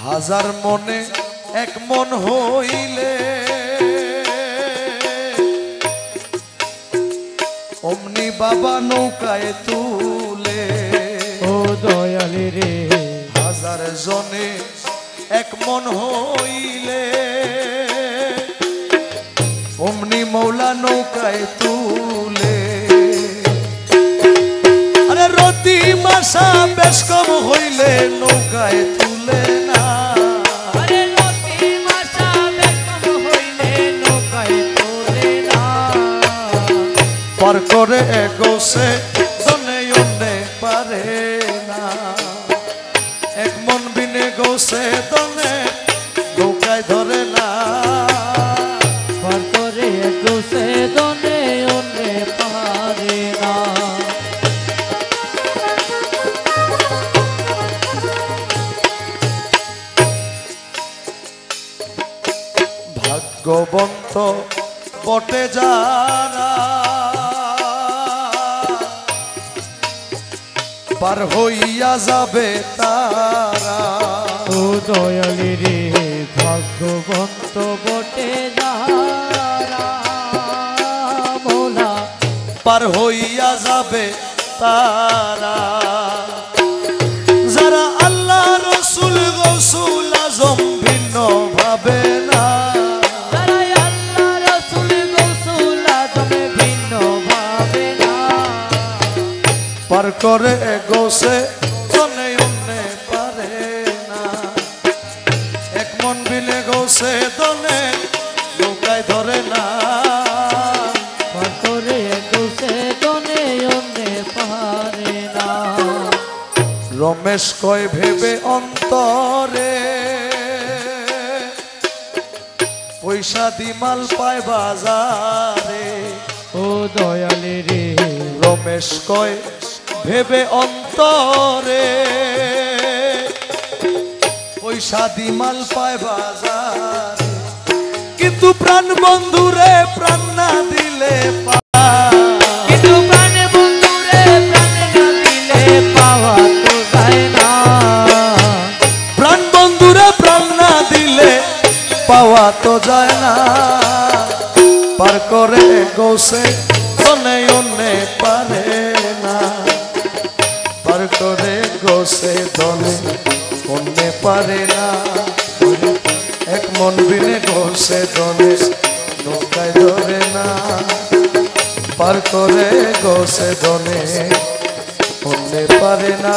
হাজার মনে এক মন হইলে অমনি বাবা নৌকায় তুলে। ও দয়ালি রে, হাজার জনে এক মন হইলে অমনি মৌলা নৌকায় তুলে। আরে রতি মাসা বেশ কম হইলে নৌকায় তুলে না। আরে রতি মাসা বেশ কম হইলে নৌকায় তোলে না। পার করে গোসে দনে অন্যে পারে না, এক মন বিনে গোসে দনে নৌকায় ধরে না। পার করে গোসে দনে অন্যে পারে না। ভাগ্যবন্ত বটে যারা পার হইয়া যাবে তারা। ও দয়ালি রে, ভাগ্যবন্ত বটে যারা মোলা পার হইয়া যাবে তারা। যারা আল্লাহ রসুল গৌসুল আজম ভিন্ন ভাবে না। যারা আল্লাহ রসুল গৌসুল আজমে ভিন্ন ভাবে না। পার করে গোসে দনে অন্যে পারে না, এক মন বিলে গোসে দনে নৌকায় ধরে না। পার করে গোসে দনে অন্যে পারে না। রমেশ কয় ভেবে অন্তরে পয়সা দি মাল পায় বাজারে। ও দয়ালি রে, রমেশ কয় ভেবে অন্তরে পয়সা দি মাল পায় বাজারে। কিন্তু প্রাণ বন্ধুরে প্রাণ না দিলে কিন্তু প্রাণ বন্ধুরে প্রাণ না দিলে পাওয়া তো যায় না। প্রাণ বন্ধুরে প্রাণ না দিলে পাওয়া তো যায় না। পার করে গোসে দনে অন্যে পারে না, পার করে গোসে দনে অন্যে পারে না। এক মন বিনে গোসে দনে নৌকায় ধরে না, পার করে গোসে দনে অন্যে পারে না।